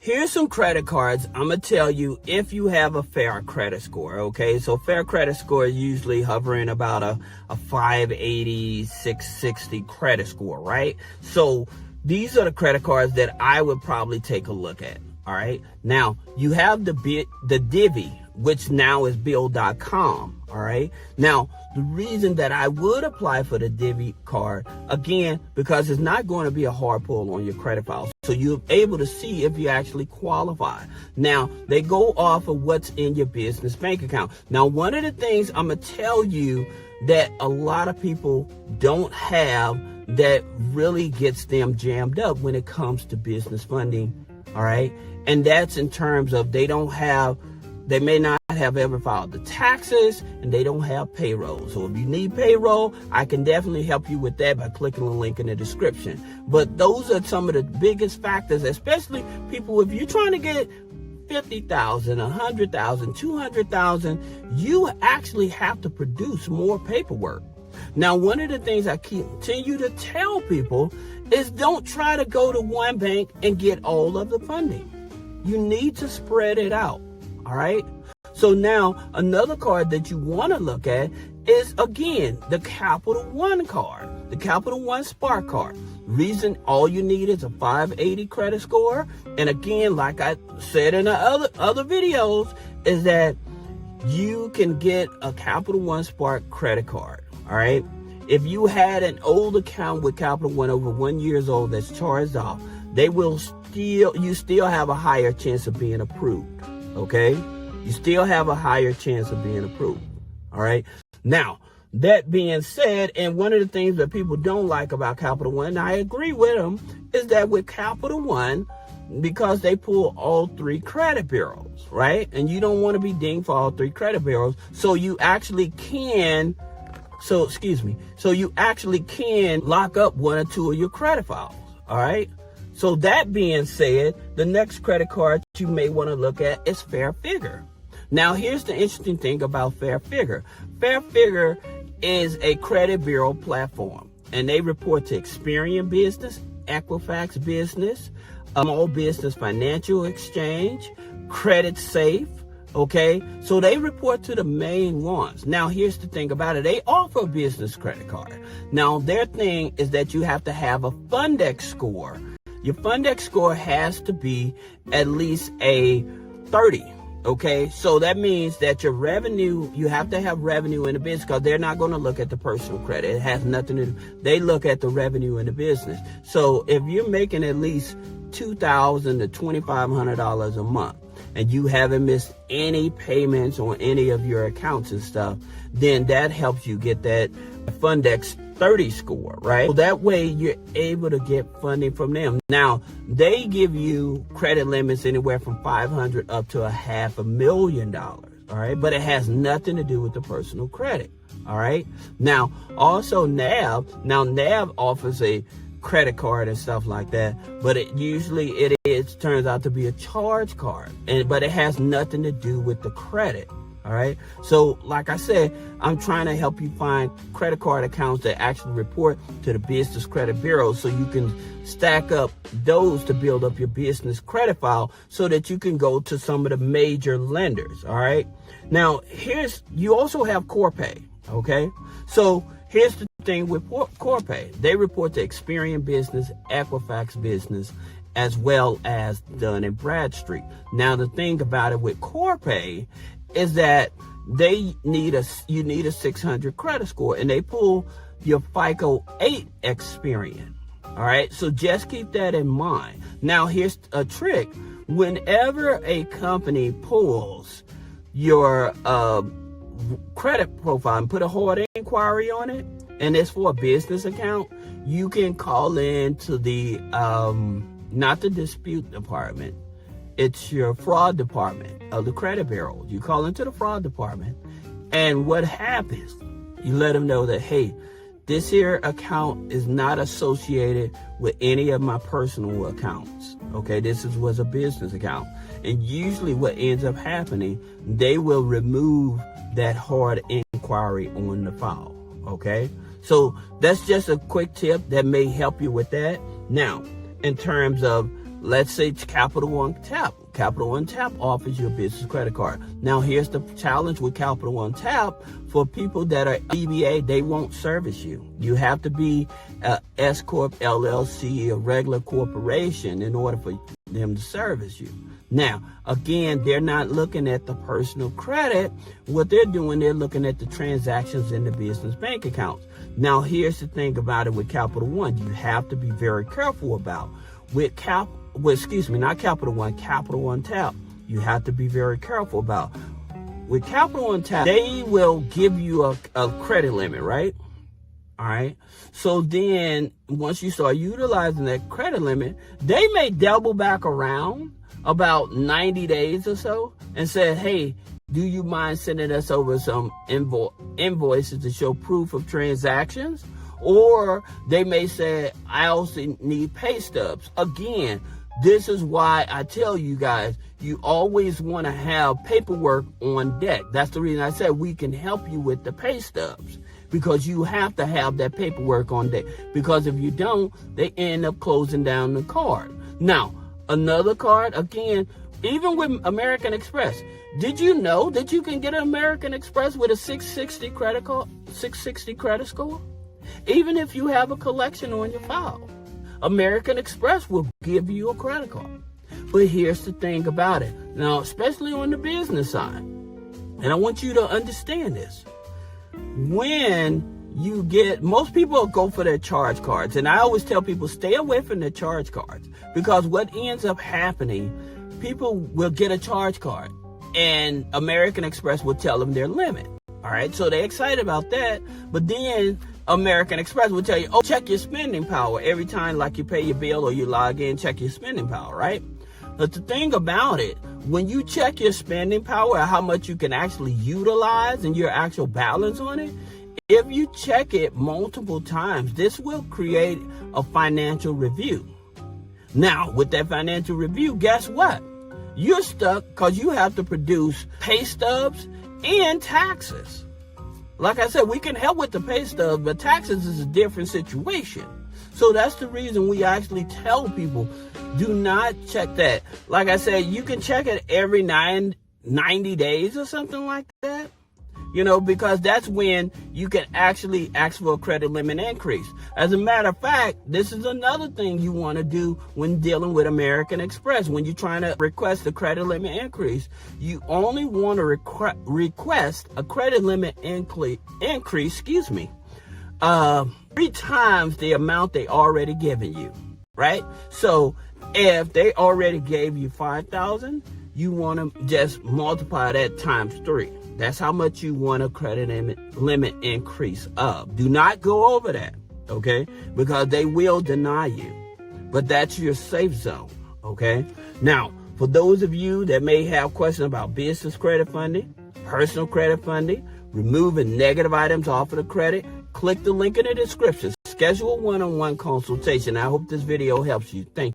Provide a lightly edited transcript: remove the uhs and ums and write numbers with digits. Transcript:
here's some credit cards. I'm going to tell you if you have a fair credit score, okay? So fair credit score is usually hovering about a 580, 660 credit score, right? So these are the credit cards that I would probably take a look at, all right? Now, you have the Divvy, which now is Bill.com, all right? Now, the reason that I would apply for the Divvy card, again, because it's not going to be a hard pull on your credit file. So you're able to see if you actually qualify. Now, they go off of what's in your business bank account. Now, one of the things I'm going to tell you that a lot of people don't have that really gets them jammed up when it comes to business funding, all right? And that's in terms of they may not have ever filed the taxes, and they don't have payroll. So if you need payroll, I can definitely help you with that by clicking the link in the description. But those are some of the biggest factors, especially people, if you're trying to get 50,000, 100,000, 200,000, you actually have to produce more paperwork. Now, one of the things I continue to tell people is don't try to go to one bank and get all of the funding. You need to spread it out, all right? So now another card that you want to look at is, again, the Capital One card, the Capital One Spark card. Reason all you need is a 580 credit score. And again, like I said in the other videos, is that you can get a Capital One Spark credit card, all right? If you had an old account with Capital One over 1 year old that's charged off, you still have a higher chance of being approved, okay? You still have a higher chance of being approved, all right? Now, that being said, and one of the things that people don't like about Capital One, and I agree with them, is that with Capital One, because they pull all three credit bureaus, right? And you don't want to be dinged for all three credit bureaus, so you actually can lock up one or two of your credit files, all right? So that being said, the next credit card you may want to look at is Fair Figure. Now, here's the interesting thing about Fair Figure. Fair Figure is a credit bureau platform, and they report to Experian Business, Equifax Business, Small Business Financial Exchange, Credit Safe, okay? So they report to the main ones. Now, here's the thing about it. They offer a business credit card. Now, their thing is that you have to have a Fundex score. Your Fundex score has to be at least a 30, okay? So that means that your revenue, you have to have revenue in the business, because they're not going to look at the personal credit. It has nothing to do. They look at the revenue in the business. So if you're making at least $2,000 to $2,500 a month, and you haven't missed any payments on any of your accounts and stuff, then that helps you get that Fundex 30 score, right? So that way you're able to get funding from them. Now, they give you credit limits anywhere from $500 up to $500,000, all right? But it has nothing to do with the personal credit, all right? Now, also NAV offers a credit card and stuff like that, but it turns out to be a charge card, but it has nothing to do with the credit, all right? So like I said, I'm trying to help you find credit card accounts that actually report to the Business Credit Bureau, so you can stack up those to build up your business credit file so that you can go to some of the major lenders, all right? Now, you also have Corpay, okay? So here's the thing with Corpay. They report to Experian Business, Equifax Business, as well as Dun & Bradstreet. Now, the thing about it with Corpay is that you need a 600 credit score, and they pull your FICO 8 Experian. All right, so just keep that in mind. Now, here's a trick. Whenever a company pulls your credit profile and put a hard inquiry on it, and it's for a business account, you can call in to the not the dispute department, it's your fraud department of the credit bureau. You call into the fraud department, and what happens, you let them know that, hey, this here account is not associated with any of my personal accounts, okay? This was a business account. And usually what ends up happening, they will remove that hard inquiry on the file, okay? So that's just a quick tip that may help you with that. Now, in terms of let's say it's Capital One Tap. Capital One Tap offers you a business credit card. Now, here's the challenge with Capital One Tap. For people that are DBA, they won't service you. You have to be a S Corp, LLC, a regular corporation in order for them to service you. Now, again, they're not looking at the personal credit. What they're doing, they're looking at the transactions in the business bank accounts. Now, here's the thing about it with Capital One. You have to be very careful about. Not Capital One Tap. You have to be very careful about. With Capital One Tap, they will give you a credit limit, right? All right. So then once you start utilizing that credit limit, they may double back around about 90 days or so and say, hey, do you mind sending us over some invoices to show proof of transactions? Or they may say, I also need pay stubs. Again, this is why I tell you guys, you always want to have paperwork on deck. That's the reason I said we can help you with the pay stubs, because you have to have that paperwork on deck. Because if you don't, they end up closing down the card. Now, another card, again, even with American Express, did you know that you can get an American Express with a 660 credit score? Even if you have a collection on your file, American Express will give you a credit card. But here's the thing about it. Now, especially on the business side, and I want you to understand this. Most people go for their charge cards. And I always tell people, stay away from the charge cards. Because what ends up happening, people will get a charge card and American Express will tell them their limit. All right, so they're excited about that. But then American Express will tell you, oh, check your spending power. Every time like you pay your bill or you log in, check your spending power, right? But the thing about it, when you check your spending power, how much you can actually utilize and your actual balance on it, if you check it multiple times, this will create a financial review. Now, with that financial review, guess what? You're stuck because you have to produce pay stubs and taxes. Like I said, we can help with the pay stubs, but taxes is a different situation. So that's the reason we actually tell people, do not check that. Like I said, you can check it every 90 days or something like that. Because that's when you can actually ask for a credit limit increase. As a matter of fact, this is another thing you want to do when dealing with American Express. When you're trying to request a credit limit increase, you only want to request a credit limit increase, 3 times the amount they already given you, right? So if they already gave you $5,000, you want to just multiply that times 3. That's how much you want a credit limit increase of. Do not go over that, okay? Because they will deny you. But that's your safe zone, okay? Now, for those of you that may have questions about business credit funding, personal credit funding, removing negative items off of the credit, click the link in the description. Schedule a one-on-one consultation. I hope this video helps you. Thank you.